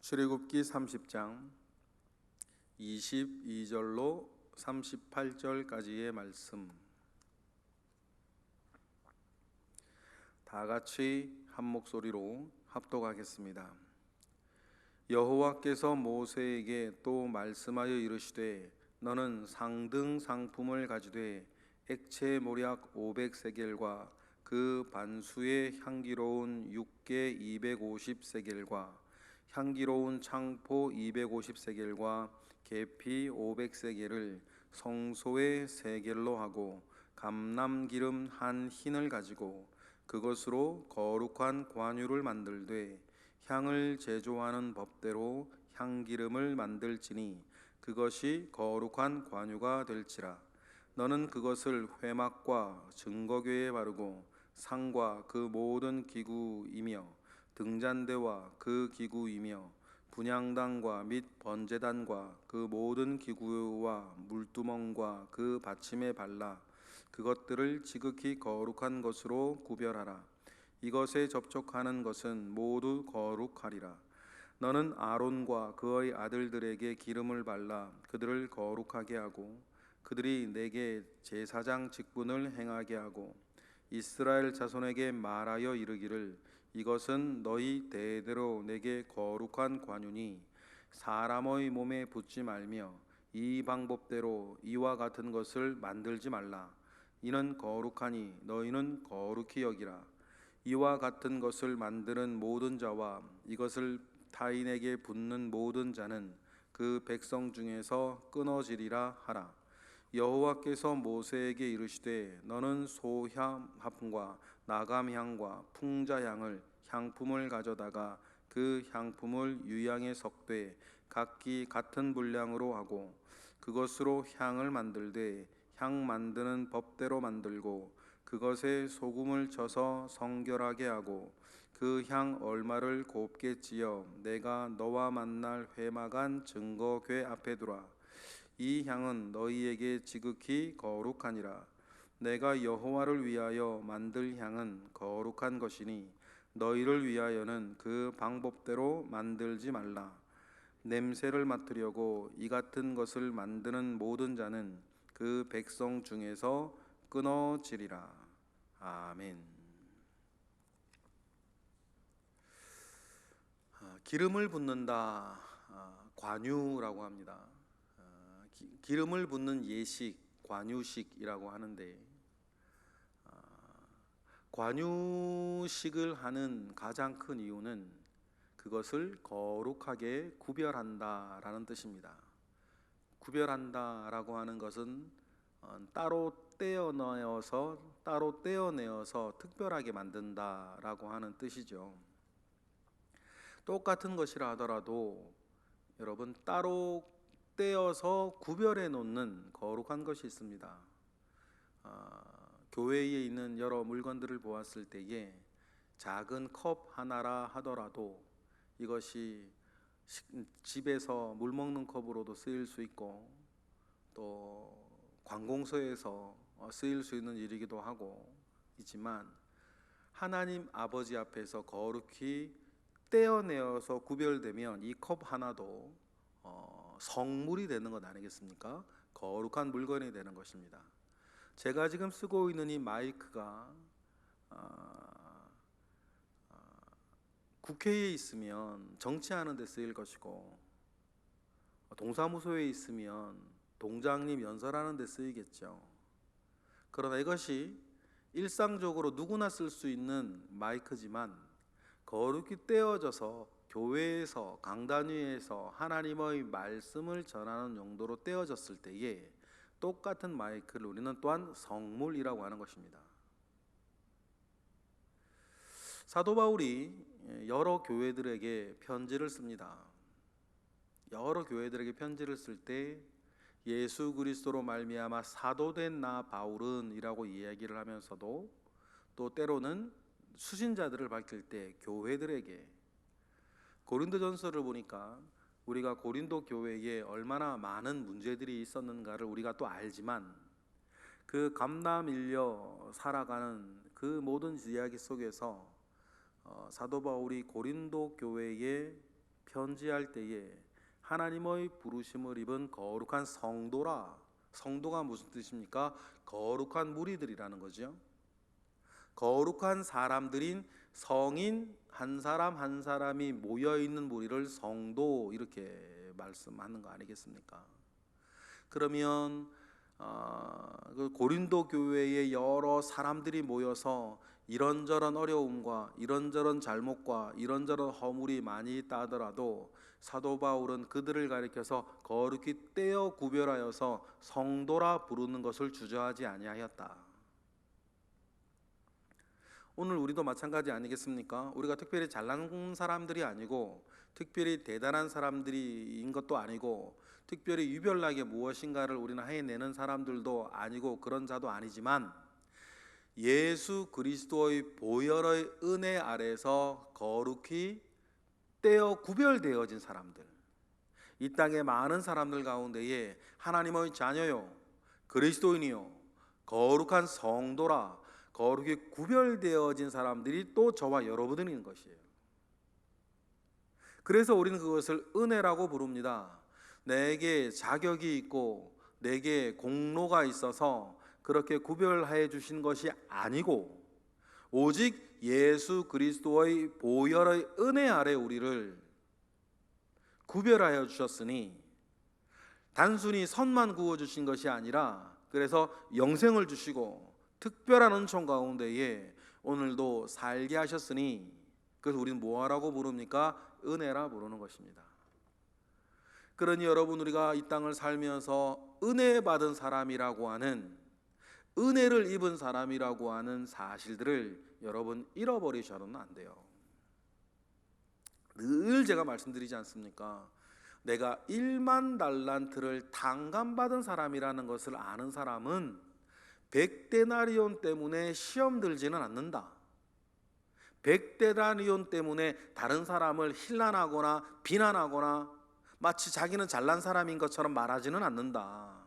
출애굽기 30장 22절로 38절까지의 말씀, 다 같이 한 목소리로 합독하겠습니다. 여호와께서 모세에게 또 말씀하여 이르시되, 너는 상등 상품을 가지되 액체 모략 500세겔과 그 반수의 향기로운 육개 250세겔과 향기로운 창포 250세겔과 계피 500세겔을 성소의 세겔로 하고 감람기름 한 흰을 가지고 그것으로 거룩한 관유를 만들되 향을 제조하는 법대로 향기름을 만들지니 그것이 거룩한 관유가 될지라. 너는 그것을 회막과 증거궤에 바르고 상과 그 모든 기구이며 등잔대와 그 기구이며 분향단과 및 번제단과 그 모든 기구와 물두멍과 그 받침에 발라 그것들을 지극히 거룩한 것으로 구별하라. 이것에 접촉하는 것은 모두 거룩하리라. 너는 아론과 그의 아들들에게 기름을 발라 그들을 거룩하게 하고 그들이 내게 제사장 직분을 행하게 하고 이스라엘 자손에게 말하여 이르기를, 이것은 너희 대대로 내게 거룩한 관유니 사람의 몸에 붓지 말며 이 방법대로 이와 같은 것을 만들지 말라. 이는 거룩하니 너희는 거룩히 여기라. 이와 같은 것을 만드는 모든 자와 이것을 타인에게 붓는 모든 자는 그 백성 중에서 끊어지리라 하라. 여호와께서 모세에게 이르시되, 너는 소향합과 나감향과 풍자향을 향품을 가져다가 그 향품을 유향에 섞되 각기 같은 분량으로 하고 그것으로 향을 만들되 향 만드는 법대로 만들고 그것에 소금을 쳐서 성결하게 하고 그 향 얼마를 곱게 찌어 내가 너와 만날 회막안 증거궤 앞에 두라. 이 향은 너희에게 지극히 거룩하니라. 내가 여호와를 위하여 만들 향은 거룩한 것이니 너희를 위하여는 그 방법대로 만들지 말라. 냄새를 맡으려고 이 같은 것을 만드는 모든 자는 그 백성 중에서 끊어지리라. 아멘. 기름을 붓는다, 관유라고 합니다. 기름을 붓는 예식, 관유식이라고 하는데, 관유식을 하는 가장 큰 이유는 그것을 거룩하게 구별한다라는 뜻입니다. 구별한다라고 하는 것은 따로 떼어내어서 특별하게 만든다라고 하는 뜻이죠. 똑같은 것이라 하더라도 여러분, 따로 떼어서 구별해 놓는 거룩한 것이 있습니다. 교회에 있는 여러 물건들을 보았을 때에 작은 컵 하나라 하더라도 이것이 집에서 물 먹는 컵으로도 쓰일 수 있고 또 관공서에서 쓰일 수 있는 일이기도 하고 있지만, 하나님 아버지 앞에서 거룩히 떼어내어서 구별되면 이 컵 하나도 성물이 되는 것 아니겠습니까? 거룩한 물건이 되는 것입니다. 제가 지금 쓰고 있는 이 마이크가 국회에 있으면 정치하는 데 쓰일 것이고 동사무소에 있으면 동장님 연설하는 데 쓰이겠죠. 그러나 이것이 일상적으로 누구나 쓸 수 있는 마이크지만 거룩히 떼어져서 교회에서 강단 위에서 하나님의 말씀을 전하는 용도로 떼어졌을 때에 똑같은 마이크를 우리는 또한 성물이라고 하는 것입니다. 사도 바울이 여러 교회들에게 편지를 씁니다. 여러 교회들에게 편지를 쓸 때 예수 그리스도로 말미암아 사도된 나 바울은 이라고 이야기를 하면서도 또 때로는 수신자들을 밝힐 때 교회들에게, 고린도전서를 보니까 우리가 고린도 교회에 얼마나 많은 문제들이 있었는가를 우리가 또 알지만, 그 감람 일려 살아가는 그 모든 이야기 속에서 사도 바울이 고린도 교회에 편지할 때에 하나님의 부르심을 입은 거룩한 성도라. 성도가 무슨 뜻입니까? 거룩한 무리들이라는 거죠. 거룩한 사람들인 성인 한 사람 한 사람이 모여 있는 무리를 성도 이렇게 말씀하는 거 아니겠습니까? 그러면 그 고린도 교회에 여러 사람들이 모여서 이런저런 어려움과 이런저런 잘못과 이런저런 허물이 많이 있다 하더라도 사도 바울은 그들을 가리켜서 거룩히 떼어 구별하여서 성도라 부르는 것을 주저하지 아니하였다. 오늘 우리도 마찬가지 아니겠습니까? 우리가 특별히 잘난 사람들이 아니고 특별히 대단한 사람들인 것도 아니고 특별히 유별나게 무엇인가를 우리는 해내는 사람들도 아니고 그런 자도 아니지만 예수 그리스도의 보혈의 은혜 아래서 거룩히 떼어 구별되어진 사람들, 이 땅의 많은 사람들 가운데에 하나님의 자녀요, 그리스도인이요, 거룩한 성도라 거룩히 구별되어진 사람들이 또 저와 여러분들인 것이에요. 그래서 우리는 그것을 은혜라고 부릅니다. 내게 자격이 있고 내게 공로가 있어서 그렇게 구별해 주신 것이 아니고 오직 예수 그리스도의 보혈의 은혜 아래 우리를 구별하여 주셨으니 단순히 선만 구워 주신 것이 아니라 그래서 영생을 주시고 특별한 은총 가운데에 오늘도 살게 하셨으니 그래서 우리는 뭐하라고 부릅니까? 은혜라 부르는 것입니다. 그러니 여러분 우리가 이 땅을 살면서 은혜 받은 사람이라고 하는 은혜를 입은 사람이라고 하는 사실들을 여러분 잃어버리셔서는 안 돼요. 늘 제가 말씀드리지 않습니까? 내가 1만 달란트를 탕감받은 사람이라는 것을 아는 사람은 100데나리온 때문에 시험 들지는 않는다. 100데나리온 때문에 다른 사람을 힐난하거나 비난하거나 마치 자기는 잘난 사람인 것처럼 말하지는 않는다.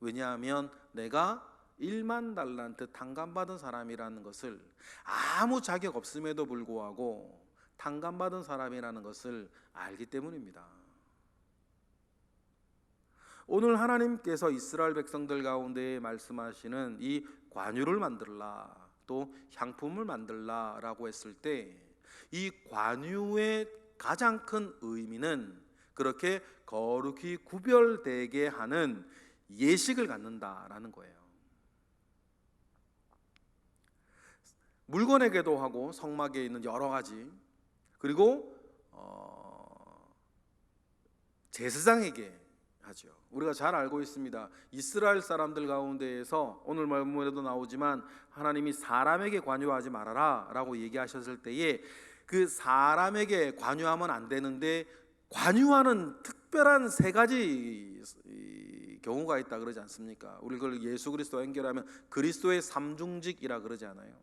왜냐하면 내가 1만 달란트 탕감받은 사람이라는 것을 아무 자격 없음에도 불구하고 탕감받은 사람이라는 것을 알기 때문입니다. 오늘 하나님께서 이스라엘 백성들 가운데 말씀하시는 이 관유를 만들라 또 향품을 만들라 라고 했을 때 이 관유의 가장 큰 의미는 그렇게 거룩히 구별되게 하는 예식을 갖는다라는 거예요. 물건에게도 하고 성막에 있는 여러 가지 그리고 제사장에게 하죠. 우리가 잘 알고 있습니다. 이스라엘 사람들 가운데에서 오늘 말씀에도 나오지만 하나님이 사람에게 관유하지 말아라 라고 얘기하셨을 때에 그 사람에게 관유하면 안 되는데 관유하는 특별한 세 가지 경우가 있다 그러지 않습니까? 우리 그걸 예수 그리스도 연결하면 그리스도의 삼중직이라 그러지 않아요?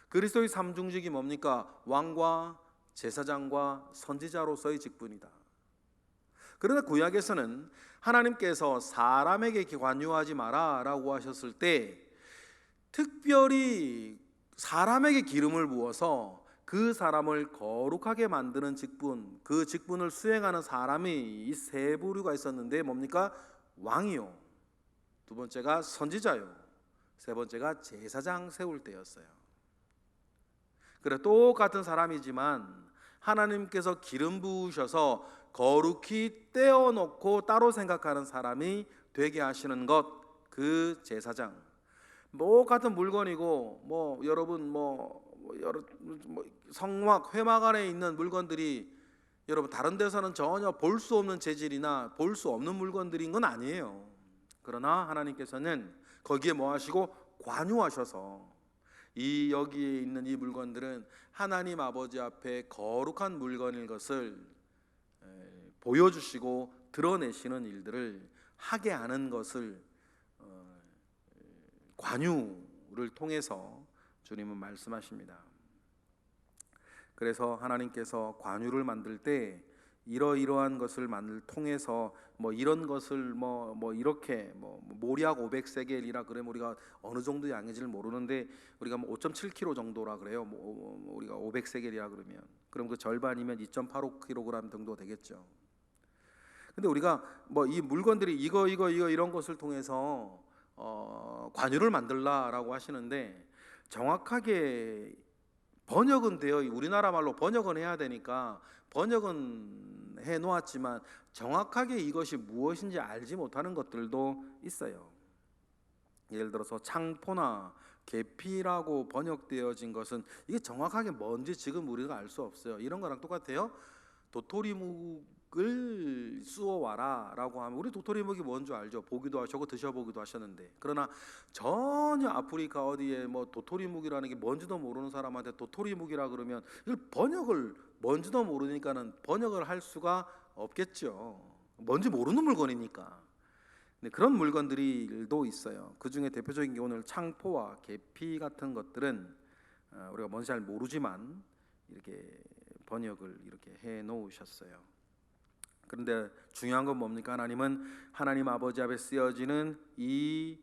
그리스도의 삼중직이 뭡니까? 왕과 제사장과 선지자로서의 직분이다. 그러나 구약에서는 하나님께서 사람에게 관유하지 마라 라고 하셨을 때 특별히 사람에게 기름을 부어서 그 사람을 거룩하게 만드는 직분, 그 직분을 수행하는 사람이 이 세 부류가 있었는데 뭡니까? 왕이요, 두 번째가 선지자요, 세 번째가 제사장 세울 때였어요. 그래 똑같은 사람이지만 하나님께서 기름 부으셔서 거룩히 떼어놓고 따로 생각하는 사람이 되게 하시는 것, 그 제사장. 똑같은 물건이고 여러분 성막 회막 안에 있는 물건들이 여러분 다른 데서는 전혀 볼 수 없는 재질이나 볼 수 없는 물건들인 건 아니에요. 그러나 하나님께서는 거기에 뭐 하시고 관유하셔서 이 여기에 있는 이 물건들은 하나님 아버지 앞에 거룩한 물건일 것을 보여주시고 드러내시는 일들을 하게 하는 것을 관유를 통해서 주님은 말씀하십니다. 그래서 하나님께서 관유를 만들 때 이러이러한 것을 통해서 이런 것을 이렇게 모략 500세겔이라 그러면 우리가 어느 정도 양인지를 모르는데 우리가 5.7kg 정도라 그래요. 우리가 500세겔이라 그러면 그럼 그 절반이면 2.85kg 정도 되겠죠. 근데 우리가 뭐 이 물건들이 이거 이런 것을 통해서 관유를 만들라라고 하시는데, 정확하게 번역은 되어, 우리나라 말로 번역은 해야 되니까 번역은 해 놓았지만 정확하게 이것이 무엇인지 알지 못하는 것들도 있어요. 예를 들어서 창포나 계피라고 번역되어진 것은 이게 정확하게 뭔지 지금 우리가 알 수 없어요. 이런 거랑 똑같아요. 도토리묵을 쑤어와라 라고 하면, 우리 도토리묵이 뭔 줄 알죠? 보기도 하시고 드셔보기도 하셨는데, 그러나 전혀 아프리카 어디에 뭐 도토리묵이라는 게 뭔지도 모르는 사람한테 도토리묵이라 그러면 이걸 번역을, 뭔지도 모르니까는 번역을 할 수가 없겠죠. 뭔지 모르는 물건이니까. 네, 그런 물건들도 있어요. 그 중에 대표적인 게 오늘 창포와 계피 같은 것들은 우리가 뭔지 잘 모르지만 이렇게 번역을 이렇게 해 놓으셨어요. 그런데 중요한 건 뭡니까? 하나님은 하나님 아버지 앞에 쓰여지는 이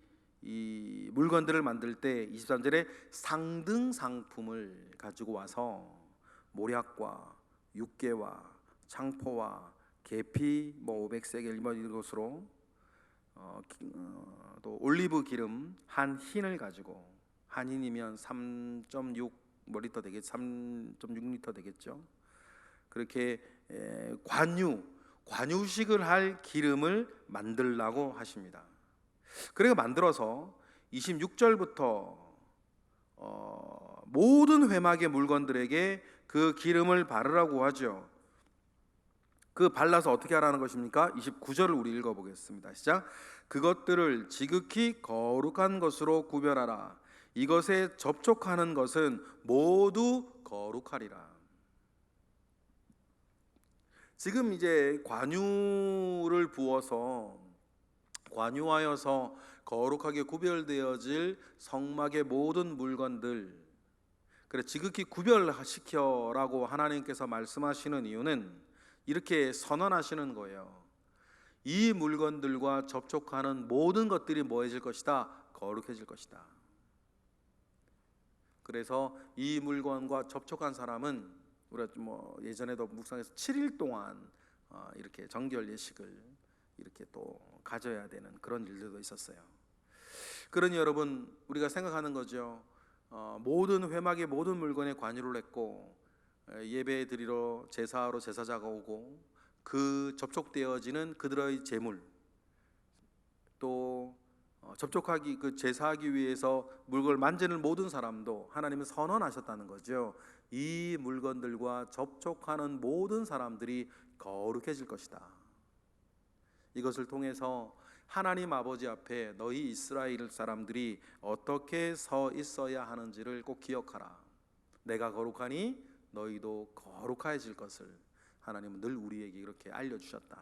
물건들을 만들 때 23절에 상등 상품을 가지고 와서 모략과 육개와 창포와 계피 500세겔 이것으로 또 올리브 기름 한 흰을 가지고, 한 흰이면 3.6 리터 되겠, 3.6리터 되겠죠. 그렇게 관유식을 할 기름을 만들라고 하십니다. 그래서 만들어서 26절부터 모든 회막의 물건들에게 그 기름을 바르라고 하죠. 그 발라서 어떻게 하라는 것입니까? 29절을 우리 읽어보겠습니다. 시작. 그것들을 지극히 거룩한 것으로 구별하라. 이것에 접촉하는 것은 모두 거룩하리라. 지금 이제 관유를 부어서, 관유하여서 거룩하게 구별되어질 성막의 모든 물건들, 그래 지극히 구별시켜라고 하나님께서 말씀하시는 이유는 이렇게 선언하시는 거예요. 이 물건들과 접촉하는 모든 것들이 뭐해질 것이다? 거룩해질 것이다. 그래서 이 물건과 접촉한 사람은, 우리가 뭐 예전에도 묵상에서 7일 동안 이렇게 정결 예식을 이렇게 또 가져야 되는 그런 일들도 있었어요. 그러니 여러분, 우리가 생각하는 거죠. 모든 회막의 모든 물건에 관유를 했고, 예배 드리러 제사하러 제사자가 오고, 그 접촉되어지는 그들의 제물, 또 접촉하기, 그 제사하기 위해서 물건을 만지는 모든 사람도 하나님은 선언하셨다는 거죠. 이 물건들과 접촉하는 모든 사람들이 거룩해질 것이다. 이것을 통해서 하나님 아버지 앞에 너희 이스라엘 사람들이 어떻게 서 있어야 하는지를 꼭 기억하라. 내가 거룩하니 너희도 거룩해질 것을 하나님은 늘 우리에게 이렇게 알려주셨다.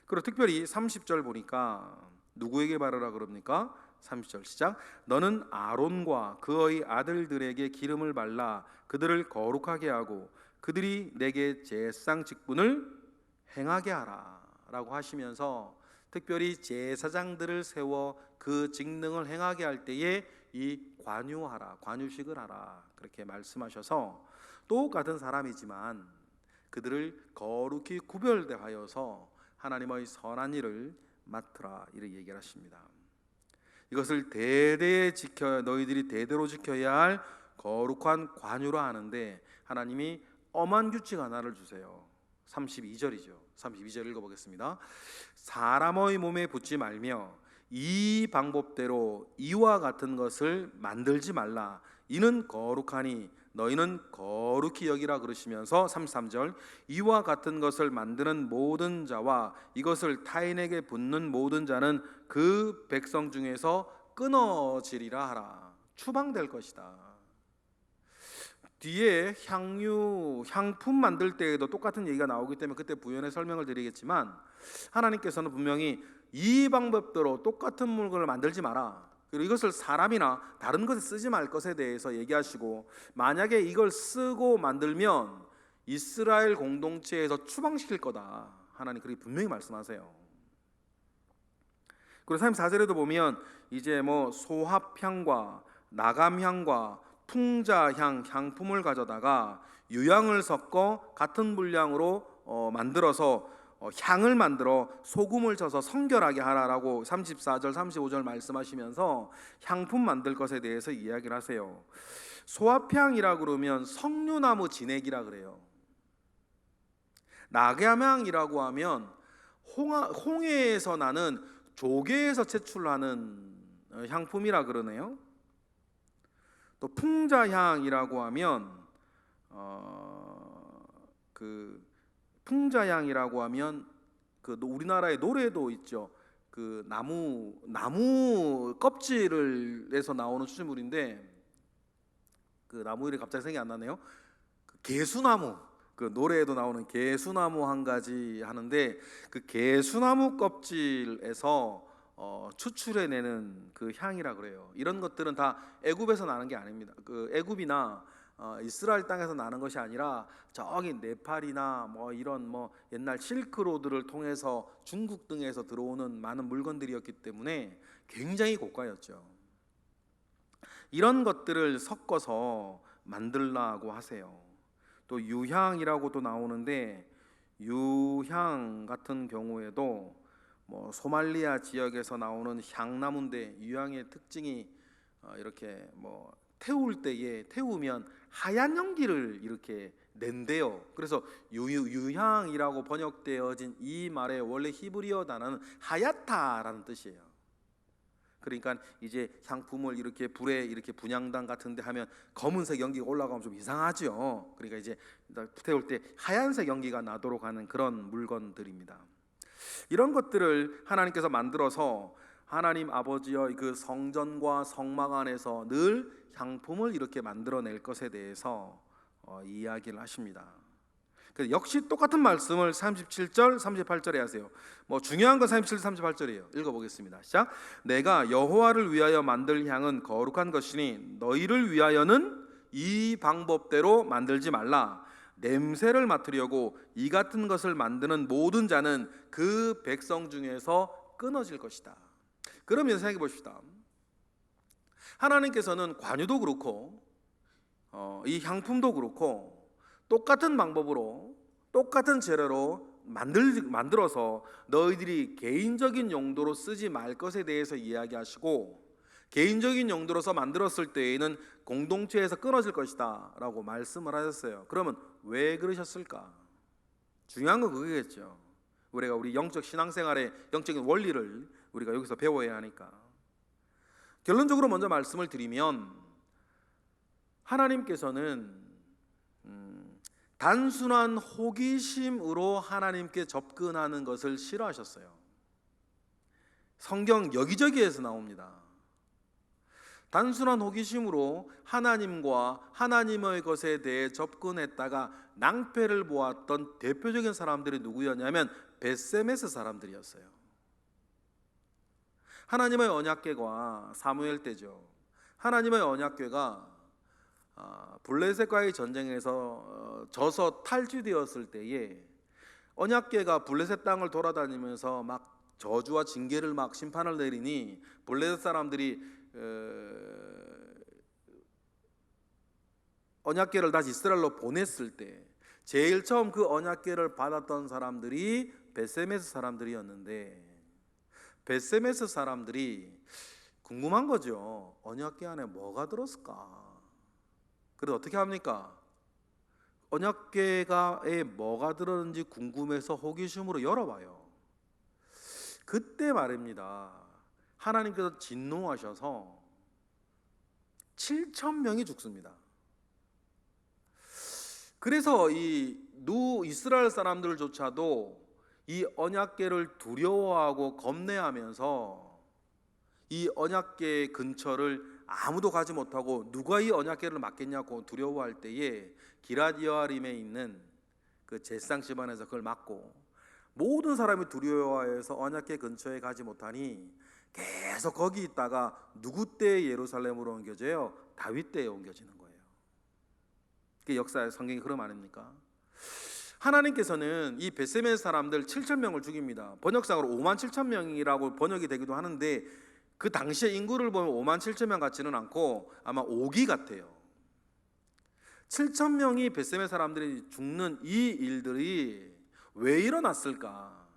그리고 특별히 30절 보니까 누구에게 바르라 그럽니까? 30절 시작. 너는 아론과 그의 아들들에게 기름을 발라 그들을 거룩하게 하고 그들이 내게 제사장 직분을 행하게 하라 라고 하시면서, 특별히 제사장들을 세워 그 직능을 행하게 할 때에 이 관유하라, 관유식을 하라 그렇게 말씀하셔서, 똑같은 사람이지만 그들을 거룩히 구별되하여서 하나님의 선한 일을 맡으라 이렇게 얘기를 하십니다. 이것을 대대에 지켜, 너희들이 대대로 지켜야 할 거룩한 관유라 하는데, 하나님이 엄한 규칙 하나를 주세요. 32절이죠. 32절 읽어보겠습니다. 사람의 몸에 붙지 말며 이 방법대로 이와 같은 것을 만들지 말라. 이는 거룩하니 너희는 거룩히 여기라 그러시면서 33절 이와 같은 것을 만드는 모든 자와 이것을 타인에게 붙는 모든 자는 그 백성 중에서 끊어지리라 하라. 추방될 것이다. 뒤에 향품 만들 때에도 똑같은 얘기가 나오기 때문에 그때 부연해 설명을 드리겠지만, 하나님께서는 분명히 이 방법대로 똑같은 물건을 만들지 마라, 그리고 이것을 사람이나 다른 것에 쓰지 말 것에 대해서 얘기하시고, 만약에 이걸 쓰고 만들면 이스라엘 공동체에서 추방시킬 거다, 하나님 그렇게 분명히 말씀하세요. 그리고 34절에도 보면 이제 뭐 소합향과 나감향과 풍자향 향품을 가져다가 유향을 섞어 같은 분량으로 만들어서 향을 만들어 소금을 쳐서 성결하게 하라라고 34절 35절 말씀하시면서 향품 만들 것에 대해서 이야기를 하세요. 소합향이라 그러면 석류나무 진액이라 그래요. 낙엽향이라고 하면 홍해에서 나는 조개에서 채출하는 향품이라 그러네요. 또 풍자향이라고 하면 그 풍자향이라고 하면 그 우리나라의 노래도 있죠. 그 나무 껍질을 해서 나오는 추출물인데 그 나무 이름이 갑자기 생각이 안 나네요. 그 개수나무, 그 노래에도 나오는 개수나무 한 가지 하는데 그 개수나무 껍질에서 추출해내는 그 향이라 그래요. 이런 것들은 다 애굽에서 나는 게 아닙니다. 그 애굽이나 이스라엘 땅에서 나는 것이 아니라 저기 네팔이나 뭐 이런 뭐 옛날 실크로드를 통해서 중국 등에서 들어오는 많은 물건들이었기 때문에 굉장히 고가였죠. 이런 것들을 섞어서 만들라고 하세요. 또 유향이라고도 나오는데 유향 같은 경우에도 뭐 소말리아 지역에서 나오는 향나무인데 유향의 특징이 이렇게 뭐 태우면 하얀 연기를 이렇게 낸대요. 그래서 유향이라고 번역되어진 이 말의 원래 히브리어 단어는 하야타라는 뜻이에요. 그러니까 이제 향품을 이렇게 불에 이렇게 분향단 같은데 하면 검은색 연기가 올라가면 좀 이상하죠. 그러니까 이제 태울 때 하얀색 연기가 나도록 하는 그런 물건들입니다. 이런 것들을 하나님께서 만들어서 하나님 아버지의 그 성전과 성막 안에서 늘 향품을 이렇게 만들어낼 것에 대해서 이야기를 하십니다. 역시 똑같은 말씀을 37절, 38절에 하세요. 뭐 중요한 건 37, 38절이에요. 읽어보겠습니다. 시작. 내가 여호와를 위하여 만들 향은 거룩한 것이니 너희를 위하여는 이 방법대로 만들지 말라. 냄새를 맡으려고 이 같은 것을 만드는 모든 자는 그 백성 중에서 끊어질 것이다. 그러면 생각해 봅시다. 하나님께서는 관유도 그렇고 이 향품도 그렇고 똑같은 방법으로 똑같은 재료로 만들어서 너희들이 개인적인 용도로 쓰지 말 것에 대해서 이야기하시고 개인적인 용도로서 만들었을 때에는 공동체에서 끊어질 것이다 라고 말씀을 하셨어요. 그러면 왜 그러셨을까? 중요한 건 그거겠죠. 우리 영적 신앙생활의 영적인 원리를 우리가 여기서 배워야 하니까. 결론적으로 먼저 말씀을 드리면 하나님께서는 단순한 호기심으로 하나님께 접근하는 것을 싫어하셨어요. 성경 여기저기에서 나옵니다. 단순한 호기심으로 하나님과 하나님의 것에 대해 접근했다가 낭패를 보았던 대표적인 사람들이 누구였냐면 벳세메스 사람들이었어요. 하나님의 언약궤가 사무엘 때죠. 하나님의 언약궤가 블레셋과의 전쟁에서 져서 탈취되었을 때에 언약궤가 블레셋 땅을 돌아다니면서 막 저주와 징계를 막 심판을 내리니 블레셋 사람들이 언약궤를 다시 이스라엘로 보냈을 때 제일 처음 그 언약궤를 받았던 사람들이 벳세메스 사람들이었는데 벳세메스 사람들이 궁금한 거죠. 언약궤 안에 뭐가 들었을까? 그래서 어떻게 합니까? 언약궤에 뭐가 들었는지 궁금해서 호기심으로 열어봐요. 그때 말입니다. 하나님께서 진노하셔서 7,000명이 죽습니다. 그래서 이 이스라엘 사람들조차도 이 언약궤를 두려워하고 겁내하면서 이 언약궤 근처를 아무도 가지 못하고 누가 이 언약궤를 막겠냐고 두려워할 때에 기럇 여아림에 있는 그 제사장 집안에서 그걸 막고 모든 사람이 두려워해서 언약궤 근처에 가지 못하니 계속 거기 있다가 누구 때 예루살렘으로 옮겨져요? 다윗 때에 옮겨지는 거예요. 그게 역사의 성경의 흐름 아닙니까? 하나님께서는 이 벳세메스 사람들 7,000명을 죽입니다. 번역상으로 57,000명이라고 번역이 되기도 하는데 그 당시의 인구를 보면 57,000명 같지는 않고 아마 5기 같아요. 7천 명이 벳셈의 사람들이 죽는 이 일들이 왜 일어났을까?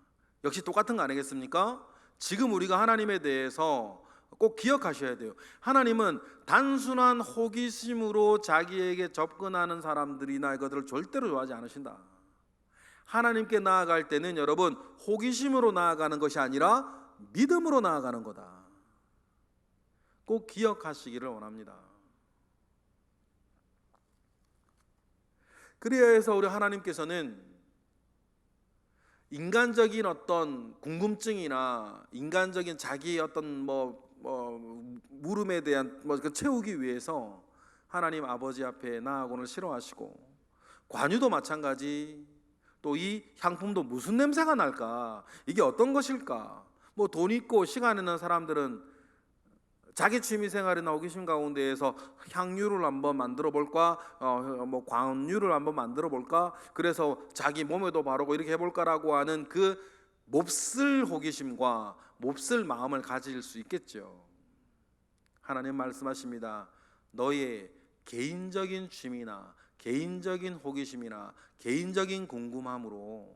역시 똑같은 거 아니겠습니까? 지금 우리가 하나님에 대해서 꼭 기억하셔야 돼요. 하나님은 단순한 호기심으로 자기에게 접근하는 사람들이나 이것들을 절대로 좋아하지 않으신다. 하나님께 나아갈 때는 여러분, 호기심으로 나아가는 것이 아니라 믿음으로 나아가는 거다. 꼭 기억하시기를 원합니다. 그래야 해서 우리 하나님께서는 인간적인 어떤 궁금증이나 인간적인 자기의 어떤 물음에 대한 채우기 위해서 하나님 아버지 앞에 나아가고는 싫어하시고, 관유도 마찬가지. 또 이 향품도 무슨 냄새가 날까? 이게 어떤 것일까? 돈 있고 시간 있는 사람들은 자기 취미생활이나 호기심 가운데에서 향유를 한번 만들어 볼까, 관유를 한번 만들어 볼까, 그래서 자기 몸에도 바르고 이렇게 해볼까라고 하는 그 몹쓸 호기심과 몹쓸 마음을 가질 수 있겠죠. 하나님 말씀하십니다. 너의 개인적인 취미나 개인적인 호기심이나 개인적인 궁금함으로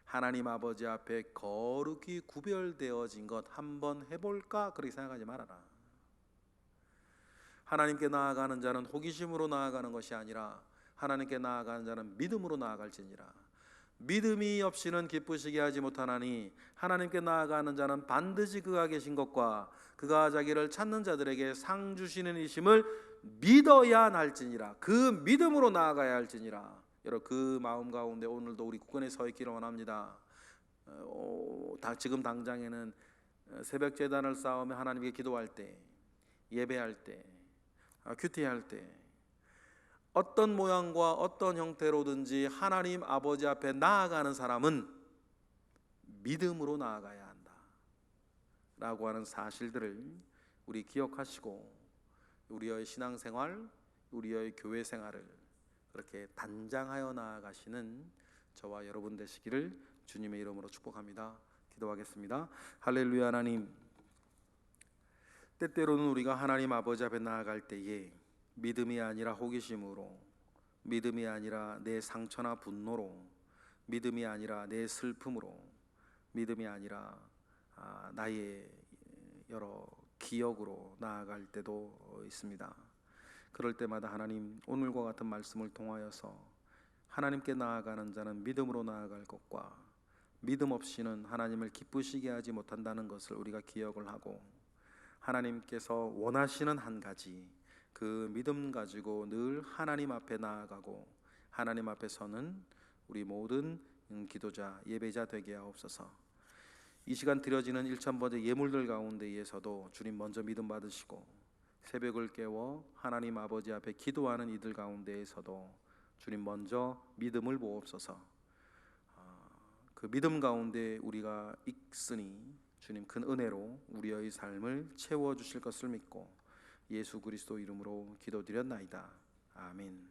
하나님 아버지 앞에 거룩히 구별되어진 것 한번 해볼까? 그렇게 생각하지 말아라. 하나님께 나아가는 자는 호기심으로 나아가는 것이 아니라 하나님께 나아가는 자는 믿음으로 나아갈지니라. 믿음이 없이는 기쁘시게 하지 못하나니 하나님께 나아가는 자는 반드시 그가 계신 것과 그가 자기를 찾는 자들에게 상 주시는 이심을 믿어야 할지니라. 그 믿음으로 나아가야 할지니라. 여러분, 그 마음 가운데 오늘도 우리 굳건히 서 있기를 원합니다. 지금 당장에는 새벽 제단을 쌓으며 하나님께 기도할 때, 예배할 때, 큐티할 때 어떤 모양과 어떤 형태로든지 하나님 아버지 앞에 나아가는 사람은 믿음으로 나아가야 한다 라고 하는 사실들을 우리 기억하시고, 우리의 신앙생활, 우리의 교회 생활을 그렇게 단장하여 나아가시는 저와 여러분 되시기를 주님의 이름으로 축복합니다. 기도하겠습니다. 할렐루야. 하나님, 때때로는 우리가 하나님 아버지 앞에 나아갈 때에 믿음이 아니라 호기심으로, 믿음이 아니라 내 상처나 분노로, 믿음이 아니라 내 슬픔으로, 믿음이 아니라 나의 여러 기억으로 나아갈 때도 있습니다. 그럴 때마다 하나님, 오늘과 같은 말씀을 통하여서 하나님께 나아가는 자는 믿음으로 나아갈 것과 믿음 없이는 하나님을 기쁘시게 하지 못한다는 것을 우리가 기억을 하고, 하나님께서 원하시는 한 가지, 그 믿음 가지고 늘 하나님 앞에 나아가고 하나님 앞에 서는 우리 모든 기도자, 예배자 되게 하옵소서. 이 시간 드려지는 1000번째 예물들 가운데에서도 주님 먼저 믿음 받으시고, 새벽을 깨워 하나님 아버지 앞에 기도하는 이들 가운데에서도 주님 먼저 믿음을 부옵소서. 그 믿음 가운데 우리가 있으니 주님 큰 은혜로 우리의 삶을 채워주실 것을 믿고 예수 그리스도 이름으로 기도드렸나이다. 아멘.